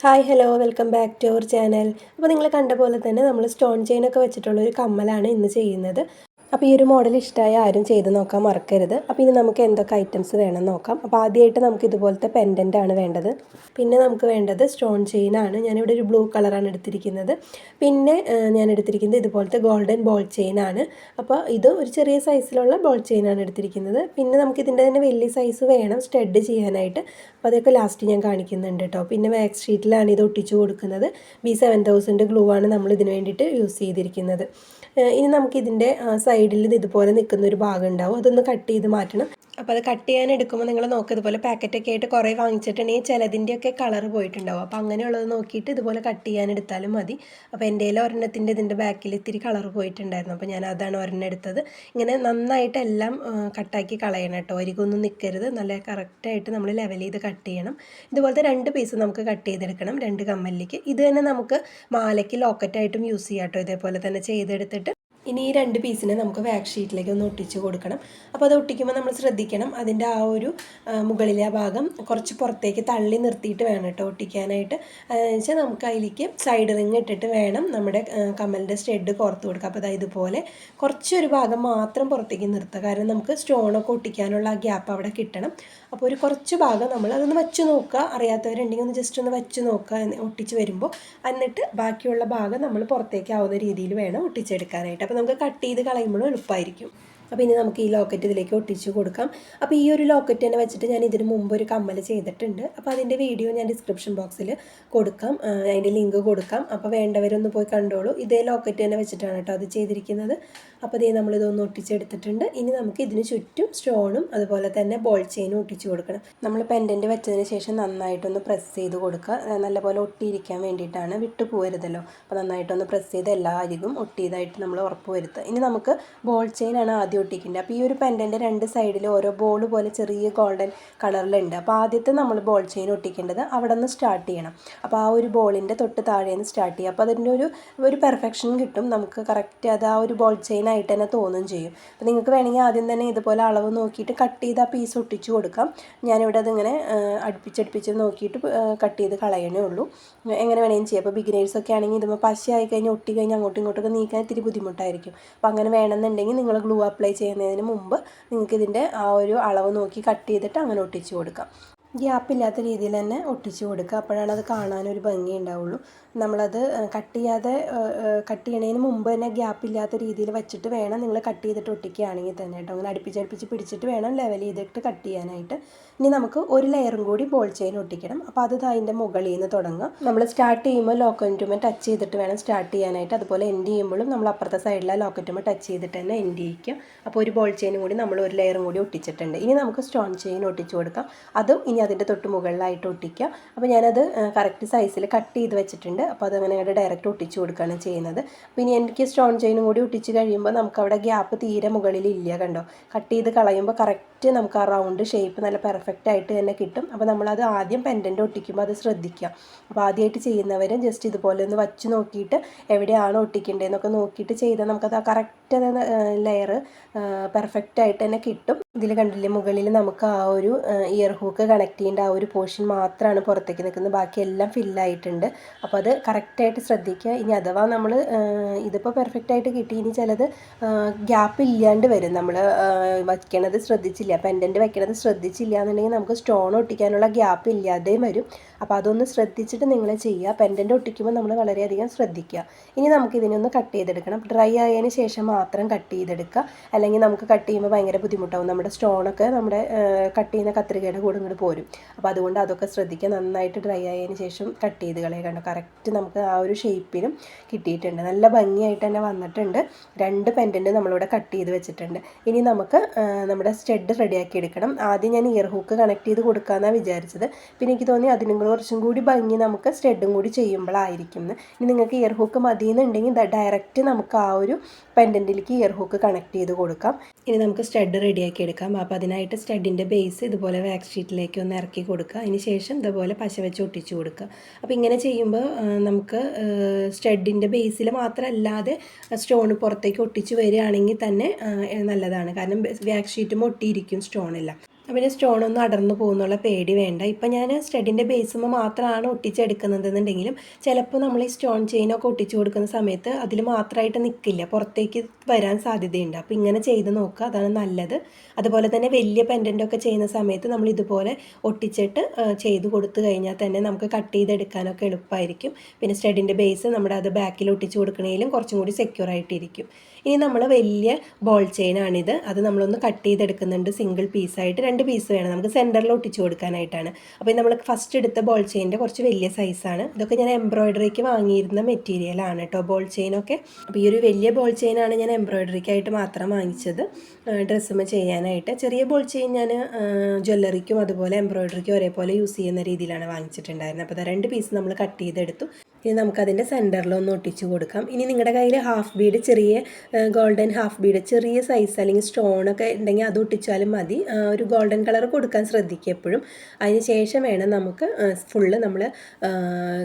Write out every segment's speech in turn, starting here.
Hi hello welcome back to our channel. അപ്പോൾ നിങ്ങൾ കണ്ട പോലെ തന്നെ നമ്മൾ സ്റ്റോൺ ചെയിനൊക്കെ വെച്ചിട്ടുള്ള ഒരു കമ്മലാണ് ഇന്ന് ചെയ്യുന്നത്. അപ്പോൾ ഈ ഒരു മോഡൽ ഇഷ്ടമായ ആരും ചെയ്ത് നോക്കാൻ മറക്കരുത്. അപ്പോൾ ഇനി നമുക്ക് എന്തൊക്കെ ഐറ്റംസ് വേണം നോക്കാം. അപ്പോൾ ആദ്യമായിട്ട് നമുക്ക് ഇതുപോലത്തെ പെൻഡൻ്റ് ആണ് വേണ്ടത്. പിന്നെ നമുക്ക് വേണ്ടത് സ്റ്റോൺ ചെയിനാണ്. ഞാനിവിടെ ഒരു ബ്ലൂ കളറാണ് എടുത്തിരിക്കുന്നത്. പിന്നെ ഞാൻ എടുത്തിരിക്കുന്നത് ഇതുപോലത്തെ ഗോൾഡൻ ബോൾ ചെയിനാണ്. അപ്പോൾ ഇത് ഒരു ചെറിയ സൈസിലുള്ള ബോൾ ചെയിനാണ് എടുത്തിരിക്കുന്നത്. പിന്നെ നമുക്ക് ഇതിൻ്റെ തന്നെ വലിയ സൈസ് വേണം സ്റ്റഡ് ചെയ്യാനായിട്ട്. അപ്പോൾ അതൊക്കെ ലാസ്റ്റ് ഞാൻ കാണിക്കുന്നുണ്ട് കേട്ടോ. പിന്നെ വാക്സ് ഷീറ്റിലാണ് ഇത് ഒട്ടിച്ചു കൊടുക്കുന്നത്. B7000 ഗ്ലൂ ആണ് നമ്മൾ ഇതിന് വേണ്ടിയിട്ട് യൂസ് ചെയ്തിരിക്കുന്നത്. ഇനി നമുക്കിതിൻ്റെ സൈഡിൽ ഇതുപോലെ നിൽക്കുന്ന ഒരു ഭാഗം ഉണ്ടാവും, അതൊന്ന് കട്ട് ചെയ്ത് മാറ്റണം. അപ്പോൾ അത് കട്ട് ചെയ്യാൻ എടുക്കുമ്പോൾ നിങ്ങൾ നോക്കുക, ഇതുപോലെ പാക്കറ്റൊക്കെ ആയിട്ട് കുറേ വാങ്ങിച്ചിട്ടുണ്ടെങ്കിൽ ചിലതിൻ്റെയൊക്കെ കളർ പോയിട്ടുണ്ടാവും. അപ്പോൾ അങ്ങനെയുള്ളത് നോക്കിയിട്ട് ഇതുപോലെ കട്ട് ചെയ്യാൻ എടുത്താലും മതി. അപ്പോൾ എൻ്റെ ഒരെണ്ണത്തിൻ്റെ ഇതിൻ്റെ ബാക്കിൽ ഇത്തിരി കളർ പോയിട്ടുണ്ടായിരുന്നു, അപ്പോൾ ഞാൻ അതാണ് ഒരെണ്ണം എടുത്തത്. ഇങ്ങനെ നന്നായിട്ട് എല്ലാം കട്ടാക്കി കളയണം കേട്ടോ, അരികൊന്നും നിൽക്കരുത്. നല്ല കറക്റ്റായിട്ട് നമ്മൾ ലെവൽ ചെയ്ത് കട്ട് ചെയ്യണം. ഇതുപോലത്തെ 2 പീസ് നമുക്ക് കട്ട് ചെയ്തെടുക്കണം, 2 കമ്മലിലേക്ക്. ഇത് തന്നെ നമുക്ക് മാലയ്ക്ക് ലോക്കറ്റായിട്ടും യൂസ് ചെയ്യാം കേട്ടോ, ഇതേപോലെ തന്നെ ചെയ്തെടുത്തിട്ട്. ഇനി ഈ 2 പീസിനെ നമുക്ക് വാക്സ് ഷീറ്റിലേക്ക് ഒന്ന് ഒട്ടിച്ച് കൊടുക്കണം. അപ്പോൾ അത് ഒട്ടിക്കുമ്പോൾ നമ്മൾ ശ്രദ്ധിക്കണം, അതിൻ്റെ ആ ഒരു മുകളിലെ ഭാഗം കുറച്ച് പുറത്തേക്ക് തള്ളി നിർത്തിയിട്ട് വേണം കേട്ടോ ഒട്ടിക്കാനായിട്ട്. അതെന്ന് വെച്ചാൽ നമുക്ക് അതിലേക്ക് സൈഡ് റിങ് ഇട്ടിട്ട് വേണം നമ്മുടെ കമ്മലിൻ്റെ സ്റ്റഡ് കോർത്ത് കൊടുക്കുക. അപ്പോൾ അതായത് ഇതുപോലെ കുറച്ചൊരു ഭാഗം മാത്രം പുറത്തേക്ക് നിർത്തുക, കാരണം നമുക്ക് സ്റ്റോണൊക്കെ ഒട്ടിക്കാനുള്ള ആ ഗ്യാപ്പ് അവിടെ കിട്ടണം. അപ്പോൾ ഒരു കുറച്ച് ഭാഗം നമ്മൾ അതൊന്ന് വെച്ച് നോക്കുക, അറിയാത്തവരുണ്ടെങ്കിൽ ഒന്ന് ജസ്റ്റ് ഒന്ന് വെച്ച് നോക്കുക ഒട്ടിച്ച് വരുമ്പോൾ. എന്നിട്ട് ബാക്കിയുള്ള ഭാഗം നമ്മൾ പുറത്തേക്കാവുന്ന രീതിയിൽ വേണം ഒട്ടിച്ചെടുക്കാനായിട്ട്. അപ്പോൾ നമുക്ക് കട്ട് ചെയ്ത് കളയുമ്പോഴും എളുപ്പമായിരിക്കും. അപ്പോൾ ഇനി നമുക്ക് ഈ ലോക്കറ്റ് ഇതിലേക്ക് ഒട്ടിച്ച് കൊടുക്കാം. അപ്പോൾ ഈ ഒരു ലോക്കറ്റ് തന്നെ വെച്ചിട്ട് ഞാൻ ഇതിന് മുമ്പ് ഒരു കമ്മൽ ചെയ്തിട്ടുണ്ട്. അപ്പോൾ അതിൻ്റെ വീഡിയോ ഞാൻ ഡിസ്ക്രിപ്ഷൻ ബോക്സിൽ കൊടുക്കാം, അതിൻ്റെ ലിങ്ക് കൊടുക്കാം. അപ്പോൾ വേണ്ടവരൊന്ന് പോയി കണ്ടോളൂ. ഇതേ ലോക്കറ്റ് തന്നെ വെച്ചിട്ടാണ് കേട്ടോ അത് ചെയ്തിരിക്കുന്നത്. അപ്പോൾ ഇതേ നമ്മളിതൊന്ന് ഒട്ടിച്ചെടുത്തിട്ടുണ്ട്. ഇനി നമുക്ക് ഇതിന് ചുറ്റും സ്റ്റോണും അതുപോലെ തന്നെ ബോൾ ചെയിനും ഒട്ടിച്ച് കൊടുക്കണം. നമ്മൾ പെൻഡൻറ്റ് വെച്ചതിന് ശേഷം നന്നായിട്ടൊന്ന് പ്രസ് ചെയ്ത് കൊടുക്കുക, നല്ലപോലെ ഒട്ടിയിരിക്കാൻ വേണ്ടിയിട്ടാണ്, വിട്ടു പോകരുതല്ലോ. അപ്പോൾ നന്നായിട്ടൊന്ന് പ്രസ് ചെയ്ത് എല്ലാ അരികും ഒട്ടിയതായിട്ട് നമ്മൾ ഉറപ്പ് വരുത്തുക. ഇനി നമുക്ക് ബോൾ ചെയിനാണ് ആദ്യം ഒട്ടിക്കേണ്ടത്. അപ്പോൾ ഈ ഒരു പെൻഡൻ്റെ 2 സൈഡിൽ ഓരോ ബോൾ പോലെ ചെറിയ ഗോൾഡൻ കളറിലുണ്ട്. അപ്പോൾ ആദ്യത്തെ നമ്മൾ ബോൾ ചെയിൻ ഒട്ടിക്കേണ്ടത് അവിടെ നിന്ന് സ്റ്റാർട്ട് ചെയ്യണം. അപ്പോൾ ആ ഒരു ബോളിൻ്റെ തൊട്ട് താഴേന്ന് സ്റ്റാർട്ട് ചെയ്യുക. അപ്പോൾ അതിൻ്റെ ഒരു പെർഫെക്ഷൻ കിട്ടും നമുക്ക്. കറക്റ്റ് അത് ആ ഒരു ബോൾ ചെയിൻ ആയിട്ട് തന്നെ തോന്നും ചെയ്യും. അപ്പോൾ നിങ്ങൾക്ക് വേണമെങ്കിൽ ആദ്യം തന്നെ ഇതുപോലെ അളവ് നോക്കിയിട്ട് കട്ട് ചെയ്ത് ആ പീസ് ഒട്ടിച്ച് കൊടുക്കാം. ഞാനിവിടെ അതിങ്ങനെ അടുപ്പിച്ചടുപ്പിച്ച് നോക്കിയിട്ട് കട്ട് ചെയ്ത് കളയണേ ഉള്ളൂ. എങ്ങനെ വേണമെങ്കിലും ചെയ്യാം. അപ്പോൾ ബിഗിനേഴ്സൊക്കെ ആണെങ്കിൽ ഇതുമ്പോൾ പശയായി കഴിഞ്ഞാൽ ഒട്ടി കഴിഞ്ഞാൽ അങ്ങോട്ടും ഇങ്ങോട്ടൊക്കെ നീക്കാൻ ഇത്തിരി ബുദ്ധിമുട്ടായിരിക്കും. അപ്പോൾ അങ്ങനെ വേണമെന്നുണ്ടെങ്കിൽ നിങ്ങൾ ഗ്ലൂ അപ്ലൈ ചെയ്യുന്നതിന് മുമ്പ് നിങ്ങൾക്ക് ഇതിൻ്റെ ആ ഒരു അളവ് നോക്കി കട്ട് ചെയ്തിട്ട് അങ്ങനെ ഒട്ടിച്ച് കൊടുക്കാം. ഗ്യാപ്പില്ലാത്ത രീതിയിൽ തന്നെ ഒട്ടിച്ച് കൊടുക്കുക, അപ്പോഴാണ് അത് കാണാനൊരു ഭംഗി ഉണ്ടാവുള്ളൂ. നമ്മളത് കട്ട് ചെയ്യണതിന് മുമ്പ് തന്നെ ഗ്യാപ്പില്ലാത്ത രീതിയിൽ വെച്ചിട്ട് വേണം നിങ്ങൾ കട്ട് ചെയ്തിട്ട് ഒട്ടിക്കുകയാണെങ്കിൽ തന്നെ കേട്ടോ. അങ്ങനെ അടുപ്പിച്ചടുപ്പിച്ച് പിടിച്ചിട്ട് വേണം ലെവൽ ചെയ്തിട്ട് കട്ട് ചെയ്യാനായിട്ട്. ഇനി നമുക്ക് ഒരു ലെയറും കൂടി ബോൾ ചെയിൻ ഒട്ടിക്കണം. അപ്പോൾ അത് അതിൻ്റെ മുകളിൽ നിന്ന് തുടങ്ങുക. നമ്മൾ സ്റ്റാർട്ട് ചെയ്യുമ്പോൾ ലോക്കറ്റുമ്പോൾ ടച്ച് ചെയ്തിട്ട് വേണം സ്റ്റാർട്ട് ചെയ്യാനായിട്ട്. അതുപോലെ എൻഡ് ചെയ്യുമ്പോഴും നമ്മൾ അപ്പുറത്തെ സൈഡിലെ ലോക്കറ്റുമ്പോൾ ടച്ച് ചെയ്തിട്ട് തന്നെ എൻഡ് ചെയ്യിക്കുക. അപ്പോൾ ഒരു ബോൾ ചെയിനും കൂടി നമ്മൾ ഒരു ലെയറും കൂടി ഒട്ടിച്ചിട്ടുണ്ട്. ഇനി നമുക്ക് സ്റ്റോൺ ചെയിൻ ഒട്ടിച്ച് കൊടുക്കാം. അതും ഇനി അതിൻ്റെ തൊട്ട് മുകളിലായിട്ട് ഒട്ടിക്കുക. അപ്പോൾ ഞാനത് കറക്റ്റ് സൈസിൽ കട്ട് ചെയ്ത് വെച്ചിട്ടുണ്ട്. അപ്പോൾ അതങ്ങനെ ഡയറക്റ്റ് ഒട്ടിച്ച് കൊടുക്കുകയാണ് ചെയ്യുന്നത്. പിന്നെ എനിക്ക് സ്റ്റോൺ ചെയിനും കൂടി ഒട്ടിച്ച് കഴിയുമ്പോൾ നമുക്കവിടെ ഗ്യാപ്പ് തീരെ മുകളിലില്ല, കണ്ടോ. കട്ട് ചെയ്ത് കളയുമ്പോൾ കറക്റ്റ് നമുക്ക് ആ റൗണ്ട് ഷേപ്പ് നല്ല പെർഫെക്റ്റ് ആയിട്ട് തന്നെ കിട്ടും. അപ്പോൾ നമ്മളത് ആദ്യം പെൻഡൻ്റ് ഒട്ടിക്കുമ്പോൾ അത് ശ്രദ്ധിക്കുക. അപ്പോൾ ആദ്യമായിട്ട് ചെയ്യുന്നവരും ജസ്റ്റ് ഇതുപോലെ ഒന്ന് വച്ച് നോക്കിയിട്ട് എവിടെയാണ് ഒട്ടിക്കേണ്ടതെന്നൊക്കെ നോക്കിയിട്ട് ചെയ്താൽ നമുക്കത് ആ കറക്റ്റ് ലെയർ പെർഫെക്റ്റ് ആയിട്ട് തന്നെ കിട്ടും. ഇതിൽ കണ്ടില്ലേ, മുകളിൽ നമുക്ക് ആ ഒരു ഇയർ ഹൂക്ക് കണക്ട് ചെയ്യേണ്ട ആ ഒരു പോർഷൻ മാത്രമാണ് പുറത്തേക്ക് നിൽക്കുന്നത്, ബാക്കിയെല്ലാം ഫില്ലായിട്ടുണ്ട്. അപ്പോൾ അത് കറക്റ്റായിട്ട് ശ്രദ്ധിക്കുക. ഇനി അഥവാ നമ്മൾ ഇതിപ്പോൾ പെർഫെക്റ്റായിട്ട് കിട്ടി, ഇനി ചിലത് ഗ്യാപ്പ് ഇല്ലാണ്ട് വരും. നമ്മൾ വയ്ക്കണത് ശ്രദ്ധിച്ചില്ല, പെൻഡൻറ്റ് വയ്ക്കണത് ശ്രദ്ധിച്ചില്ല എന്നുണ്ടെങ്കിൽ നമുക്ക് സ്റ്റോൺ ഒട്ടിക്കാനുള്ള ഗ്യാപ്പ് ഇല്ലാതെയും വരും. അപ്പോൾ അതൊന്ന് ശ്രദ്ധിച്ചിട്ട് നിങ്ങൾ ചെയ്യുക. പെൻഡൻറ്റ് ഒട്ടിക്കുമ്പോൾ നമ്മൾ വളരെയധികം ശ്രദ്ധിക്കുക. ഇനി നമുക്ക് ഇതിനൊന്ന് കട്ട് ചെയ്തെടുക്കണം. ഡ്രൈ ആയതിന് ശേഷം മാത്രം കട്ട് ചെയ്തെടുക്കുക, അല്ലെങ്കിൽ നമുക്ക് കട്ട് ചെയ്യുമ്പോൾ ഭയങ്കര ബുദ്ധിമുട്ടാവും. നമ്മുടെ സ്റ്റോണൊക്കെ നമ്മുടെ കട്ട് ചെയ്യുന്ന കത്രികയുടെ കൂടെ ഇങ്ങോട്ട് പോരും. അപ്പോൾ അതുകൊണ്ട് അതൊക്കെ ശ്രദ്ധിക്കുക. നന്നായിട്ട് ഡ്രൈ ആയതിന് ശേഷം കട്ട് ചെയ്ത് കളയുക. കണ്ടോ, കറക്റ്റ് നമുക്ക് ആ ഒരു ഷേപ്പിലും കിട്ടിയിട്ടുണ്ട്. നല്ല ഭംഗിയായിട്ട് തന്നെ വന്നിട്ടുണ്ട്. 2 പെൻഡൻറ്റ് നമ്മളിവിടെ കട്ട് ചെയ്ത് വെച്ചിട്ടുണ്ട്. ഇനി നമുക്ക് നമ്മുടെ സ്റ്റഡ് റെഡിയാക്കി എടുക്കണം. ആദ്യം ഞാൻ ഇയർ ഹൂക്ക് കണക്ട് ചെയ്ത് കൊടുക്കാമെന്നാണ് വിചാരിച്ചത്. പിന്നെ എനിക്ക് തോന്നി അതിനും കുറച്ചും കൂടി ഭംഗി നമുക്ക് സ്റ്റഡും കൂടി ചെയ്യുമ്പോഴായിരിക്കും. ഇനി നിങ്ങൾക്ക് ഇയർ ഹൂക്ക് മതിയെന്നുണ്ടെങ്കിൽ ഡയറക്റ്റ് നമുക്ക് ആ ഒരു പെൻഡൻറ്റിലേക്ക് ഇയർ ഹൂക്ക് കണക്ട് ചെയ്ത് കൊടുക്കാം. ഇനി നമുക്ക് സ്റ്റഡ് റെഡിയാക്കി എടുക്കാം. അപ്പോൾ അതിനായിട്ട് സ്റ്റഡിൻ്റെ ബേസ് ഇതുപോലെ വാക്സ് ഷീറ്റിലേക്ക് ഒന്ന് ഇറക്കി കൊടുക്കുക. അതിന് ശേഷം ഇതുപോലെ പശ വെച്ച് ഒട്ടിച്ച് കൊടുക്കുക. അപ്പോൾ ഇങ്ങനെ ചെയ്യുമ്പോൾ നമുക്ക് സ്റ്റഡിൻ്റെ ബേസിൽ മാത്രമല്ലാതെ സ്റ്റോൺ പുറത്തേക്ക് ഒട്ടിച്ച് വരികയാണെങ്കിൽ തന്നെ നല്ലതാണ്. കാരണം വാക്സ് ഷീറ്റും ഒട്ടിയിരിക്കും സ്റ്റോണെല്ലാം. പിന്നെ സ്റ്റോണൊന്നും അടർന്നു പോകുന്നുള്ള പേടി വേണ്ട. ഇപ്പം ഞാൻ സ്റ്റഡിൻ്റെ ബേസുമ്പോൾ മാത്രമാണ് ഒട്ടിച്ചെടുക്കുന്നതെന്നുണ്ടെങ്കിലും ചിലപ്പോൾ നമ്മൾ ഈ സ്റ്റോൺ ചെയിനൊക്കെ ഒട്ടിച്ചു കൊടുക്കുന്ന സമയത്ത് അതിൽ മാത്രമായിട്ട് നിൽക്കില്ല, പുറത്തേക്ക് വരാൻ സാധ്യതയുണ്ട്. അപ്പോൾ ഇങ്ങനെ ചെയ്ത് നോക്കുക, അതാണ് നല്ലത്. അതുപോലെ തന്നെ വലിയ പെൻഡൻ്റൊക്കെ ചെയ്യുന്ന സമയത്ത് നമ്മൾ ഇതുപോലെ ഒട്ടിച്ചിട്ട് ചെയ്ത് കൊടുത്തു കഴിഞ്ഞാൽ തന്നെ നമുക്ക് കട്ട് ചെയ്തെടുക്കാനൊക്കെ എളുപ്പമായിരിക്കും. പിന്നെ സ്റ്റഡിൻ്റെ ബേസ് നമ്മുടെ അത് ബാക്കിൽ ഒട്ടിച്ച് കൊടുക്കണേലും കുറച്ചും കൂടി സെക്യൂർ ആയിട്ടിരിക്കും. ഇനി നമ്മൾ വലിയ ബോൾ ചെയിനാണിത്, അത് നമ്മളൊന്ന് കട്ട് ചെയ്തെടുക്കുന്നുണ്ട്. സിംഗിൾ പീസായിട്ട് 2 പീസ് വേണം നമുക്ക് സെൻറ്ററിൽ ഒട്ടിച്ച് കൊടുക്കാനായിട്ടാണ്. അപ്പോൾ നമ്മൾ ഫസ്റ്റ് എടുത്ത ബോൾ ചെയിൻ്റെ കുറച്ച് വലിയ സൈസാണ്. ഇതൊക്കെ ഞാൻ എംബ്രോയ്ഡറിക്ക് വാങ്ങിയിരുന്ന മെറ്റീരിയലാണ് കേട്ടോ, ബോൾ ചെയിനൊക്കെ. അപ്പോൾ ഈ ഒരു വലിയ ബോൾ ചെയിനാണ് ഞാൻ എംബ്രോയ്ഡറിക്കായിട്ട് മാത്രം വാങ്ങിച്ചത്, ഡ്രസ്സുമ്മ ചെയ്യാനായിട്ട്. ചെറിയ ബോൾ ചെയിൻ ഞാൻ ജ്വല്ലറിക്കും അതുപോലെ എംബ്രോയ്ഡറിക്കും ഒരേപോലെ യൂസ് ചെയ്യുന്ന രീതിയിലാണ് വാങ്ങിച്ചിട്ടുണ്ടായിരുന്നത്. അപ്പോൾ 2 പീസ് നമ്മൾ കട്ട് ചെയ്തെടുത്തു. ഇനി നമുക്കതിൻ്റെ സെൻറ്ററിലൊന്ന് ഒട്ടിച്ച് കൊടുക്കാം. ഇനി നിങ്ങളുടെ കയ്യിൽ ഹാഫ് ബീഡ്, ചെറിയ ഗോൾഡൻ ഹാഫ് ബീഡ്, ചെറിയ സൈസ് അല്ലെങ്കിൽ സ്റ്റോണൊക്കെ ഉണ്ടെങ്കിൽ അത് ഒട്ടിച്ചാലും മതി. ഒരു ഗോൾഡൻ കളർ കൊടുക്കാൻ ശ്രദ്ധിക്കുക എപ്പോഴും. അതിന് ശേഷം വേണം നമുക്ക് ഫുള്ള് നമ്മൾ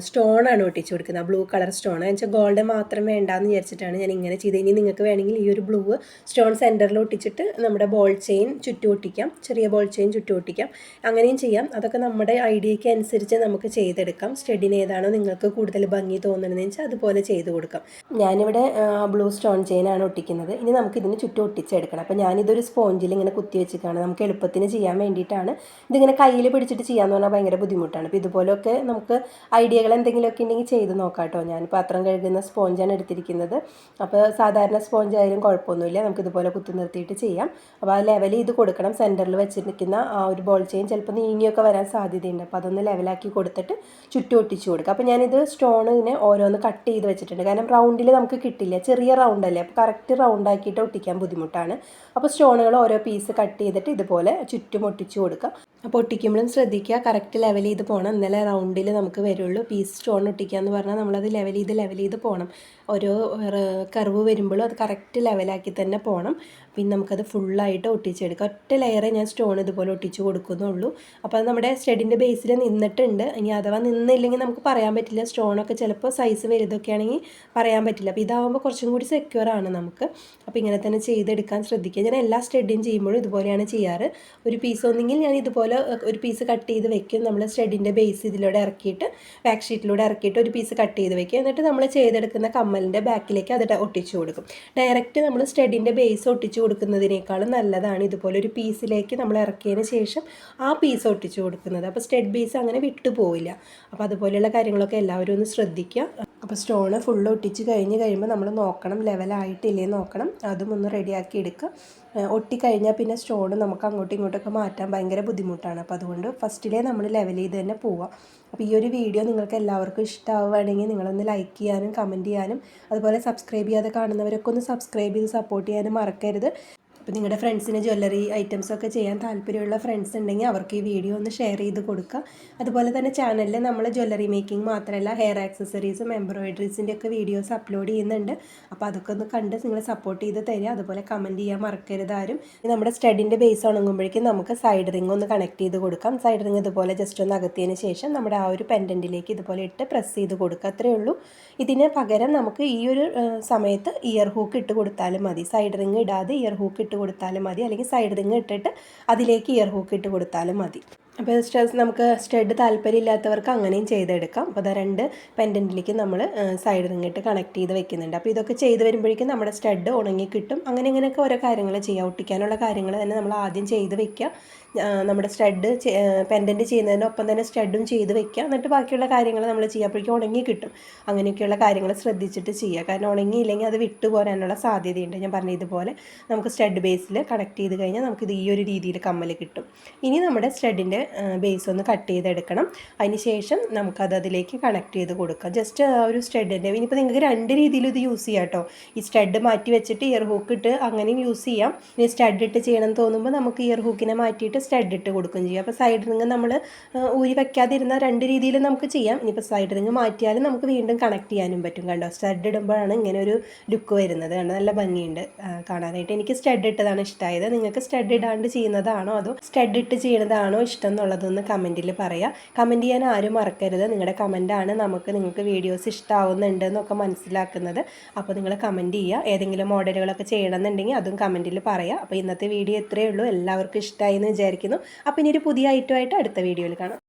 സ്റ്റോണാണ് ഒട്ടിച്ച് കൊടുക്കുന്നത്, ബ്ലൂ കളർ സ്റ്റോൺ. എന്ന് വെച്ചാൽ ഗോൾഡൻ മാത്രം വേണ്ടാന്ന് വിചാരിച്ചിട്ടാണ് ഞാൻ ഇങ്ങനെ ചെയ്തത്. ഇനി നിങ്ങൾക്ക് വേണമെങ്കിൽ ഈ ഒരു ബ്ലൂ സ്റ്റോൺ സെൻറ്ററിൽ ഒട്ടിച്ചിട്ട് നമ്മുടെ ബോൾ ചെയിൻ ചുറ്റും ഒട്ടിക്കാം, ചെറിയ ബോൾ ചെയിൻ ചുറ്റും ഒട്ടിക്കാം, അങ്ങനെയും ചെയ്യാം. അതൊക്കെ നമ്മുടെ ഐഡിയയ്ക്ക് അനുസരിച്ച് നമുക്ക് ചെയ്തെടുക്കാം. സ്റ്റഡിന് ഏതാണോ നിങ്ങൾക്ക് കൂടുതൽ ഭംഗി തോന്നണമെന്ന് വെച്ചാൽ അതുപോലെ ചെയ്ത് കൊടുക്കാം. ഞാനിവിടെ ബ്ലൂ സ്റ്റോൺ ചെയിനാണ് ഒട്ടിക്കുന്നത്. ഇനി നമുക്കിതിന് ചുറ്റും ഒട്ടിച്ചെടുക്കണം. അപ്പോൾ ഞാനിതൊരു സ്പോഞ്ചിൽ ഇങ്ങനെ കുത്തി വെച്ചിട്ടാണ്, നമുക്ക് എളുപ്പത്തിന് ചെയ്യാൻ വേണ്ടിയിട്ടാണ്. ഇതിങ്ങനെ കയ്യിൽ പിടിച്ചിട്ട് ചെയ്യാമെന്ന് പറഞ്ഞാൽ ഭയങ്കര ബുദ്ധിമുട്ടാണ്. അപ്പോൾ ഇതുപോലെയൊക്കെ നമുക്ക് ഐഡിയകൾ എന്തെങ്കിലുമൊക്കെ ഉണ്ടെങ്കിൽ ചെയ്ത് നോക്കാം കേട്ടോ. ഞാൻ പാത്രം കഴുകുന്ന സ്പോഞ്ചാണ് എടുത്തിരിക്കുന്നത്. അപ്പോൾ സാധാരണ സ്പോഞ്ച് ആയാലും കുഴപ്പമൊന്നുമില്ല, നമുക്കിതുപോലെ കുത്തി നിർത്തിയിട്ട് ചെയ്യാം. അപ്പോൾ ആ ലെവൽ ചെയ്ത് കൊടുക്കണം. സെൻറ്ററിൽ വെച്ചിരിക്കുന്ന ആ ഒരു ബോൾ ചെയിൻ ചിലപ്പോൾ നീങ്ങിയൊക്കെ വരാൻ സാധ്യതയുണ്ട്. അപ്പോൾ അതൊന്ന് ലെവലാക്കി കൊടുത്തിട്ട് ചുറ്റും ഒട്ടിച്ച് കൊടുക്കുക. അപ്പോൾ ഞാനിത് സ്റ്റോണിനെ ഓരോന്ന് കട്ട് ചെയ്ത് വെച്ചിട്ടുണ്ട്. കാരണം റൗണ്ടിൽ നമുക്ക് കിട്ടില്ല, ചെറിയ റൗണ്ടല്ലേ, അപ്പോൾ കറക്റ്റ് റൗണ്ടാക്കിയിട്ട് ഒട്ടിക്കാൻ ബുദ്ധിമുട്ടാണ്. അപ്പോൾ സ്റ്റോണുകൾ ഓരോ പീസ് കട്ട് ചെയ്തിട്ട് ഇതുപോലെ ചുറ്റും ഒട്ടിച്ച് കൊടുക്കുക. അപ്പോൾ ഒട്ടിക്കുമ്പോഴും ശ്രദ്ധിക്കുക, കറക്റ്റ് ലെവൽ ചെയ്ത് പോകണം, എന്നാലേ റൗണ്ടിൽ നമുക്ക് വരുള്ളൂ. പീസ് സ്റ്റോൺ ഒട്ടിക്കുക എന്ന് പറഞ്ഞാൽ നമ്മളത് ലെവൽ ചെയ്ത് പോകണം. ഓരോ കർവ് വരുമ്പോഴും അത് കറക്റ്റ് ലെവലാക്കി തന്നെ പോകണം. പിന്നെ നമുക്കത് ഫുള്ളായിട്ട് ഒട്ടിച്ചെടുക്കാം. ഒറ്റ ലെയറേ ഞാൻ സ്റ്റോൺ ഇതുപോലെ ഒട്ടിച്ച് കൊടുക്കുന്നുള്ളൂ. അപ്പോൾ അത് നമ്മുടെ സ്റ്റഡിൻ്റെ ബേസിൽ നിന്നിട്ടുണ്ട്. ഇനി അഥവാ നിന്നില്ലെങ്കിൽ നമുക്ക് പറയാൻ പറ്റില്ല, സ്റ്റോണൊക്കെ ചിലപ്പോൾ സൈസ് വലുതൊക്കെ ആണെങ്കിൽ പറയാൻ പറ്റില്ല. അപ്പോൾ ഇതാകുമ്പോൾ കുറച്ചും കൂടി സെക്യൂർ ആണ് നമുക്ക്. അപ്പോൾ ഇങ്ങനെ തന്നെ ചെയ്തെടുക്കാൻ ശ്രദ്ധിക്കുക. ഞാൻ എല്ലാ സ്റ്റഡിയും ചെയ്യുമ്പോഴും ഇതുപോലെയാണ് ചെയ്യാറ്. ഒരു പീസ് ഒന്നെങ്കിൽ ഞാൻ ഇതുപോലെ ഒരു പീസ് കട്ട് ചെയ്ത് വെക്കും. നമ്മൾ സ്റ്റഡിൻ്റെ ബേസ് ഇതിലൂടെ ഇറക്കിയിട്ട് ബാക്ക് ഷീറ്റിലൂടെ ഇറക്കിയിട്ട് ഒരു പീസ് കട്ട് ചെയ്ത് വെക്കും. എന്നിട്ട് നമ്മൾ ചെയ്തെടുക്കുന്ന കമ്മലിൻ്റെ ബാക്കിലേക്ക് അത് ഒട്ടിച്ചു കൊടുക്കും. ഡയറക്റ്റ് നമ്മൾ സ്റ്റഡിൻ്റെ ബേസ് ഒട്ടിച്ചു കൊടുക്കുന്നതിനേക്കാളും നല്ലതാണ് ഇതുപോലെ ഒരു പീസിലേക്ക് നമ്മൾ ഇറക്കിയതിന് ശേഷം ആ പീസ് ഒട്ടിച്ചു കൊടുക്കുന്നത്. അപ്പോൾ സ്റ്റഡ് ബേസ് അങ്ങനെ വിട്ടു പോവില്ല. അപ്പോൾ അതുപോലെയുള്ള കാര്യങ്ങളൊക്കെ എല്ലാവരും ഒന്ന് ശ്രദ്ധിക്കുക. അപ്പോൾ സ്റ്റോണ് ഫുള്ള് ഒട്ടിച്ച് കഴിയുമ്പോൾ നമ്മൾ നോക്കണം, ലെവലായിട്ടില്ലേ നോക്കണം. അതും ഒന്ന് റെഡിയാക്കി എടുക്കുക. ഒട്ടിക്കഴിഞ്ഞാൽ പിന്നെ സ്റ്റോൺ നമുക്ക് അങ്ങോട്ടും ഇങ്ങോട്ടൊക്കെ മാറ്റാൻ ഭയങ്കര ബുദ്ധിമുട്ടാണ്. അപ്പോൾ അതുകൊണ്ട് ഫസ്റ്റിലേ നമ്മൾ ലെവൽ ചെയ്ത് തന്നെ പോവാം. അപ്പോൾ ഈ ഒരു വീഡിയോ നിങ്ങൾക്ക് എല്ലാവർക്കും ഇഷ്ടമാവുകയാണെങ്കിൽ നിങ്ങളൊന്ന് ലൈക്ക് ചെയ്യാനും കമൻറ്റ് ചെയ്യാനും അതുപോലെ സബ്സ്ക്രൈബ് ചെയ്യാതെ കാണുന്നവരൊക്കെ ഒന്ന് സബ്സ്ക്രൈബ് ചെയ്ത് സപ്പോർട്ട് ചെയ്യാനും മറക്കരുത്. അപ്പോൾ നിങ്ങളുടെ ഫ്രണ്ട്സിന് ജ്വല്ലറി ഐറ്റംസൊക്കെ ചെയ്യാൻ താല്പര്യമുള്ള ഫ്രണ്ട്സ് ഉണ്ടെങ്കിൽ അവർക്ക് ഈ വീഡിയോ ഒന്ന് ഷെയർ ചെയ്ത് കൊടുക്കുക. അതുപോലെ തന്നെ ചാനലിൽ നമ്മൾ ജ്വല്ലറി മേക്കിംഗ് മാത്രമല്ല ഹെയർ ആക്സസറീസും എംബ്രോയിഡറീസിൻ്റെ ഒക്കെ വീഡിയോസ് അപ്ലോഡ് ചെയ്യുന്നുണ്ട്. അപ്പോൾ അതൊക്കെ ഒന്ന് കണ്ട് നിങ്ങൾ സപ്പോർട്ട് ചെയ്ത് തരിക. അതുപോലെ കമൻറ്റ് ചെയ്യാൻ മറക്കരുത് ആരും. നമ്മുടെ സ്റ്റഡിൻ്റെ ബേസ് ഉണങ്ങുമ്പോഴേക്കും നമുക്ക് സൈഡ് റിംഗ് ഒന്ന് കണക്ട് ചെയ്ത് കൊടുക്കാം. സൈഡ് റിംഗ് ഇതുപോലെ ജസ്റ്റ് ഒന്ന് അകത്തിയതിന് ശേഷം നമ്മുടെ ആ ഒരു പെൻഡൻറ്റിലേക്ക് ഇതുപോലെ ഇട്ട് പ്രസ് ചെയ്ത് കൊടുക്കുക, അത്രയേ ഉള്ളൂ. ഇതിന് പകരം നമുക്ക് ഈ ഒരു സമയത്ത് ഇയർ ഹൂക്ക് ഇട്ട് കൊടുത്താലും മതി. സൈഡ് റിംഗ് ഇടാതെ ഇയർ ഹൂക്ക് ഇട്ട് കൊടുത്താലും മതി, അല്ലെങ്കിൽ സൈഡ് റിംഗ് ഇട്ടിട്ട് അതിലേക്ക് ഇയർ ഹൂക്ക് ഇട്ട് കൊടുത്താലും മതി. അപ്പോൾ നമുക്ക് സ്റ്റഡ് താല്പര്യമില്ലാത്തവർക്ക് അങ്ങനെയും ചെയ്തെടുക്കാം. അപ്പോൾ അത് 2 പെൻഡൻറ്റിലേക്ക് നമ്മൾ സൈഡ് റിംഗ് ഇട്ട് കണക്ട് ചെയ്ത് വെക്കുന്നുണ്ട്. അപ്പോൾ ഇതൊക്കെ ചെയ്ത് വരുമ്പോഴേക്കും നമ്മുടെ സ്റ്റഡ് ഉണങ്ങി കിട്ടും. ഇങ്ങനെയൊക്കെ ഓരോ കാര്യങ്ങൾ ചെയ്യുക. ഒട്ടിക്കാനുള്ള കാര്യങ്ങൾ തന്നെ നമ്മൾ ആദ്യം ചെയ്ത് വെക്കുക. നമ്മുടെ സ്റ്റഡ് പെൻഡൻറ്റ് ചെയ്യുന്നതിനൊപ്പം തന്നെ സ്റ്റഡും ചെയ്ത് വെക്കുക. എന്നിട്ട് ബാക്കിയുള്ള കാര്യങ്ങൾ നമ്മൾ ചെയ്യുമ്പോഴേക്കും ഉണങ്ങി കിട്ടും. അങ്ങനെയൊക്കെയുള്ള കാര്യങ്ങൾ ശ്രദ്ധിച്ചിട്ട് ചെയ്യുക. കാരണം ഉണങ്ങിയില്ലെങ്കിൽ അത് വിട്ടു പോരാനുള്ള സാധ്യതയുണ്ട്. ഞാൻ പറഞ്ഞ ഇതുപോലെ നമുക്ക് സ്റ്റഡ് ബേസിൽ കണക്ട് ചെയ്ത് കഴിഞ്ഞാൽ നമുക്കിത് ഈ ഒരു രീതിയിൽ കമ്മൽ കിട്ടും. ഇനി നമ്മുടെ സ്റ്റഡിൻ്റെ ബേസ് ഒന്ന് കട്ട് ചെയ്തെടുക്കണം. അതിന് ശേഷം നമുക്കത് അതിലേക്ക് കണക്ട് ചെയ്ത് കൊടുക്കാം. ജസ്റ്റ് ആ ഒരു സ്റ്റഡിൻ്റെ ഇനിയിപ്പോൾ നിങ്ങൾക്ക് 2 രീതിയിലും ഇത് യൂസ് ചെയ്യാം കേട്ടോ. ഈ സ്റ്റഡ് മാറ്റി വെച്ചിട്ട് ഇയർ ഹൂക്ക് ഇട്ട് അങ്ങനെയും യൂസ് ചെയ്യാം. ഇനി സ്റ്റഡ് ഇട്ട് ചെയ്യണം തോന്നുമ്പോൾ നമുക്ക് ഇയർ ഹൂക്കിനെ മാറ്റിയിട്ട് സ്റ്റഡ് ഇട്ട് കൊടുക്കുകയും ചെയ്യാം. അപ്പോൾ സൈഡ് റിംഗ് നമ്മൾ ഊരി വെക്കാതിരുന്ന 2 രീതിയിലും നമുക്ക് ചെയ്യാം. ഇനിയിപ്പോൾ സൈഡ് റിംഗ് മാറ്റിയാലും നമുക്ക് വീണ്ടും കണക്ട് ചെയ്യാനും പറ്റും. കണ്ടോ, സ്റ്റഡ് ഇടുമ്പോഴാണ് ഇങ്ങനെ ഒരു ലുക്ക് വരുന്നത്. കണ്ടോ, നല്ല ഭംഗിയുണ്ട് കാണാനായിട്ട്. എനിക്ക് സ്റ്റഡ് ഇട്ടതാണ് ഇഷ്ടമായത്. നിങ്ങൾക്ക് സ്റ്റഡ് ഇടാണ്ട് ചെയ്യുന്നതാണോ അതോ സ്റ്റഡ് ഇട്ട് ചെയ്യുന്നതാണോ ഇഷ്ടം എന്നുള്ളതൊന്ന് കമൻറ്റിൽ പറയാം. കമൻറ്റ് ചെയ്യാൻ ആരും മറക്കരുത്. നിങ്ങളുടെ കമൻറ്റാണ് നിങ്ങൾക്ക് വീഡിയോസ് ഇഷ്ടമാവുന്നുണ്ട് എന്നൊക്കെ മനസ്സിലാക്കുന്നത്. അപ്പോൾ നിങ്ങൾ കമൻറ്റ് ചെയ്യുക. ഏതെങ്കിലും മോഡലുകളൊക്കെ ചെയ്യണമെന്നുണ്ടെങ്കിൽ അതും കമൻറ്റിൽ പറയാം. അപ്പോൾ ഇന്നത്തെ വീഡിയോ ഇത്രയേ ഉള്ളൂ. എല്ലാവർക്കും ഇഷ്ടമായി എന്ന് വിചാരിക്കുന്നു. അപ്പോൾ ഇനി ഒരു പുതിയ ഐറ്റമായിട്ട് അടുത്ത വീഡിയോയിൽ കാണാം.